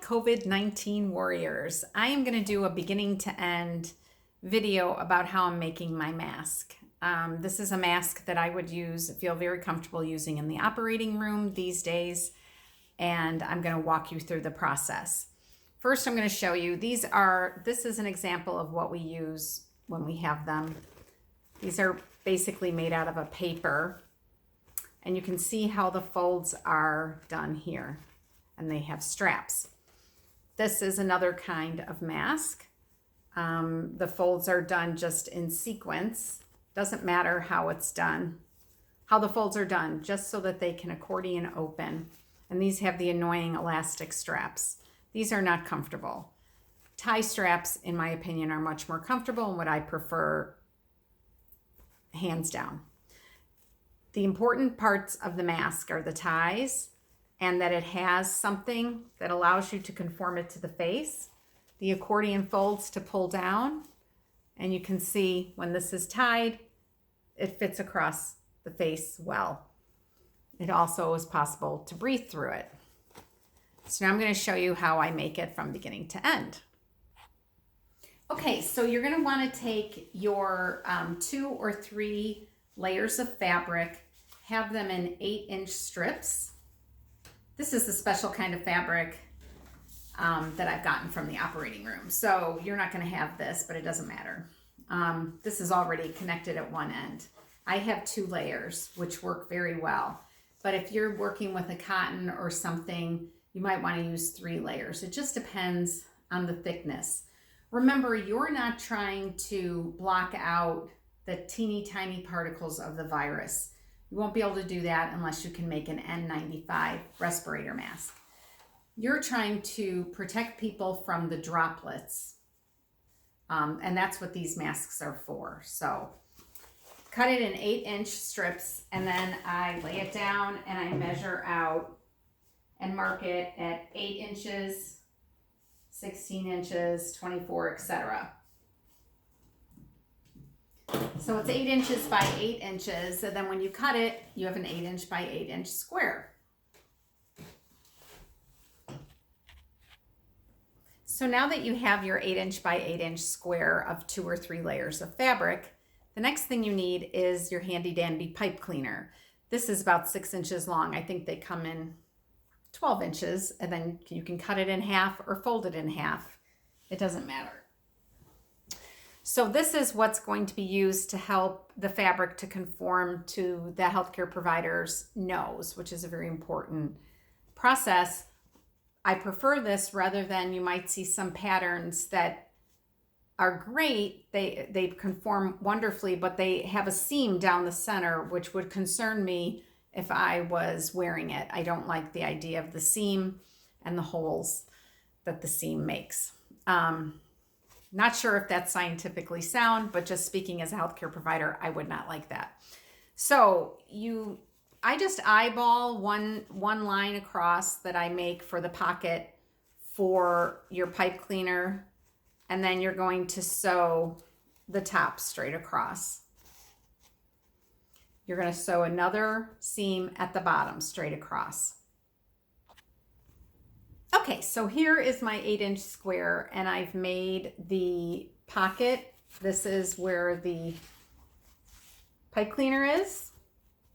COVID-19 warriors. I am going to do a beginning to end video about how I'm making my mask. This is a mask that I would feel very comfortable using in the operating room these days, and I'm going to walk you through the process. First, I'm going to show you, this is an example of what we use when we have them. These are basically made out of a paper, and you can see how the folds are done here, and they have straps. This is another kind of mask. The folds are done just in sequence. Doesn't matter how it's done, how the folds are done, just so that they can accordion open. And these have the annoying elastic straps. These are not comfortable. Tie straps, in my opinion, are much more comfortable and what I prefer, hands down. The important parts of the mask are the ties, and that it has something that allows you to conform it to the face, the accordion folds to pull down, and you can see when this is tied, it fits across the face well. It also is possible to breathe through it. So now I'm going to show you how I make it from beginning to end. Okay, so you're going to want to take your 2 or 3 layers of fabric, have them in 8-inch strips. This is the special kind of fabric that I've gotten from the operating room. So you're not going to have this, but it doesn't matter. This is already connected at one end. I have 2 layers, which work very well. But if you're working with a cotton or something, you might want to use 3 layers. It just depends on the thickness. Remember, you're not trying to block out the teeny tiny particles of the virus. You won't be able to do that unless you can make an N95 respirator mask. You're trying to protect people from the droplets. And that's what these masks are for. So cut it in 8-inch strips, and then I lay it down and I measure out and mark it at 8 inches, 16 inches, 24, etc. So it's 8 inches by 8 inches, and then when you cut it, you have an 8-inch by 8-inch square. So now that you have your 8-inch by 8-inch square of 2 or 3 layers of fabric, the next thing you need is your handy dandy pipe cleaner. This is about 6 inches long. I think they come in 12 inches, and then you can cut it in half or fold it in half. It doesn't matter. So this is what's going to be used to help the fabric to conform to the healthcare provider's nose, which is a very important process. I prefer this rather than you might see some patterns that are great. They conform wonderfully, but they have a seam down the center, which would concern me if I was wearing it. I don't like the idea of the seam and the holes that the seam makes. Not sure if that's scientifically sound, but just speaking as a healthcare provider, I would not like that. So I just eyeball one line across that I make for the pocket for your pipe cleaner, and then you're going to sew the top straight across. You're going to sew another seam at the bottom straight across. Okay, so here is my 8-inch square, and I've made the pocket. This is where the pipe cleaner is.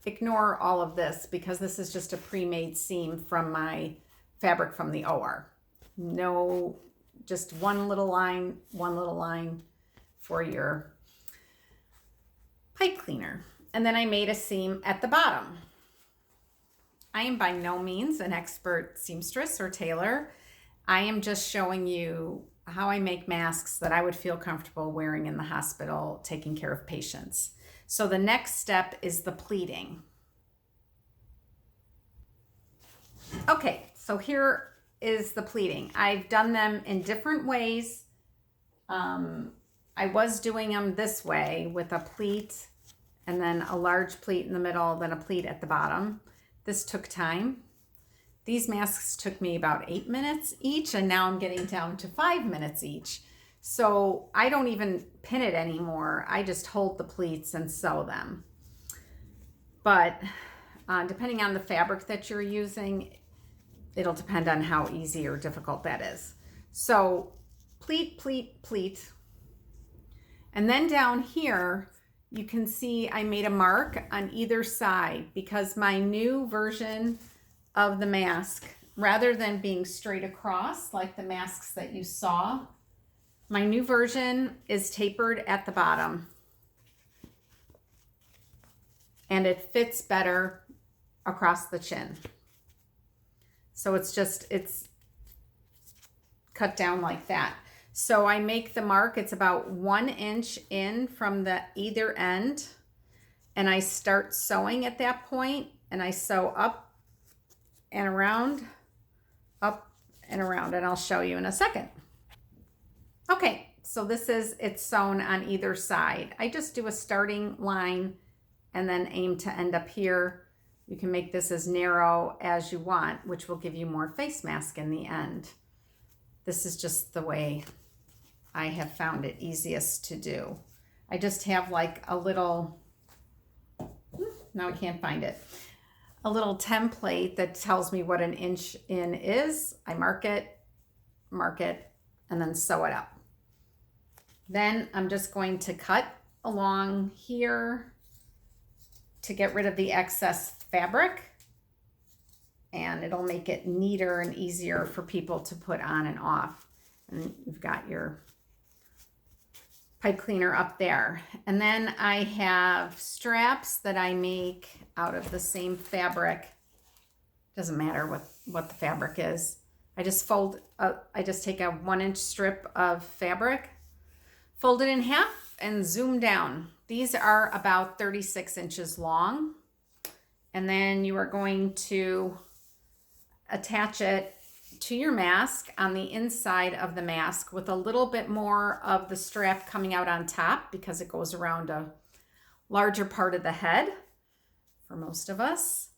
Ignore all of this because this is just a pre-made seam from my fabric from the OR. No, just one little line for your pipe cleaner. And then I made a seam at the bottom. I am by no means an expert seamstress or tailor. I am just showing you how I make masks that I would feel comfortable wearing in the hospital, taking care of patients. So the next step is the pleating. Okay, so here is the pleating. I've done them in different ways. I was doing them this way with a pleat and then a large pleat in the middle, then a pleat at the bottom. This took time. These masks took me about 8 minutes each, and now I'm getting down to 5 minutes each. So I don't even pin it anymore. I just hold the pleats and sew them. But depending on the fabric that you're using, it'll depend on how easy or difficult that is. So pleat, pleat, pleat. And then down here, you can see I made a mark on either side because my new version of the mask, rather than being straight across like the masks that you saw, my new version is tapered at the bottom. And it fits better across the chin. So it's cut down like that. So I make the mark, it's about 1 inch in from the either end, and I start sewing at that point, and I sew up and around, and I'll show you in a second. Okay, so it's sewn on either side. I just do a starting line and then aim to end up here. You can make this as narrow as you want, which will give you more face mask in the end. This is just the way I have found it easiest to do. I just have like a little, now I can't find it, a little template that tells me what 1 inch in is. I mark it, and then sew it up. Then I'm just going to cut along here to get rid of the excess fabric, and it'll make it neater and easier for people to put on and off. And you've got your pipe cleaner up there. And then I have straps that I make out of the same fabric. Doesn't matter what the fabric is. I just take a 1 inch strip of fabric, fold it in half, and zoom down. These are about 36 inches long. And then you are going to attach it to your mask on the inside of the mask with a little bit more of the strap coming out on top because it goes around a larger part of the head for most of us.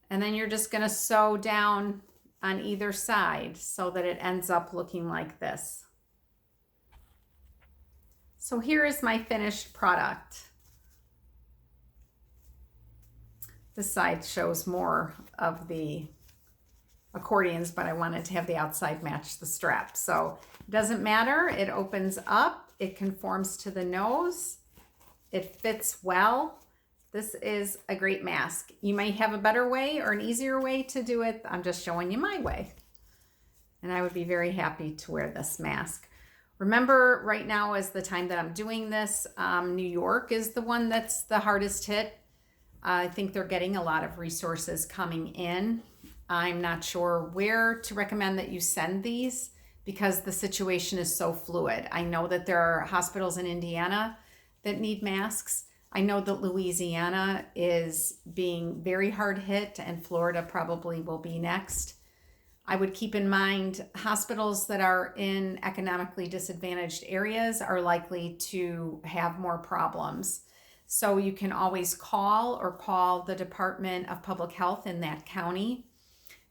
And then you're just going to sew down on either side so that it ends up looking like this. So here is my finished product. This side shows more of the accordions, but I wanted to have the outside match the strap. So it doesn't matter. It opens up. It conforms to the nose. It fits well. This is a great mask. You may have a better way or an easier way to do it. I'm just showing you my way. And I would be very happy to wear this mask. Remember, right now is the time that I'm doing this. New York is the one that's the hardest hit. I think they're getting a lot of resources coming in. I'm not sure where to recommend that you send these because the situation is so fluid. I know that there are hospitals in Indiana that need masks. I know that Louisiana is being very hard hit and Florida probably will be next. I would keep in mind hospitals that are in economically disadvantaged areas are likely to have more problems. So you can always call the Department of Public Health in that county.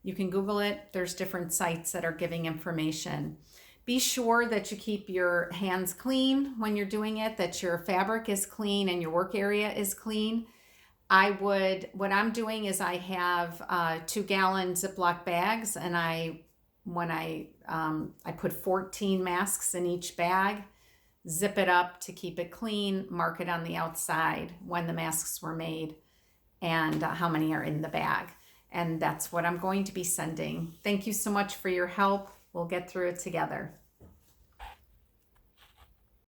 You can Google it. There's different sites that are giving information. Be sure that you keep your hands clean when you're doing it, that your fabric is clean and your work area is clean. What I'm doing is I have 2-gallon Ziploc bags, and I put 14 masks in each bag, zip it up to keep it clean, mark it on the outside when the masks were made and how many are in the bag. And that's what I'm going to be sending. Thank you so much for your help. We'll get through it together.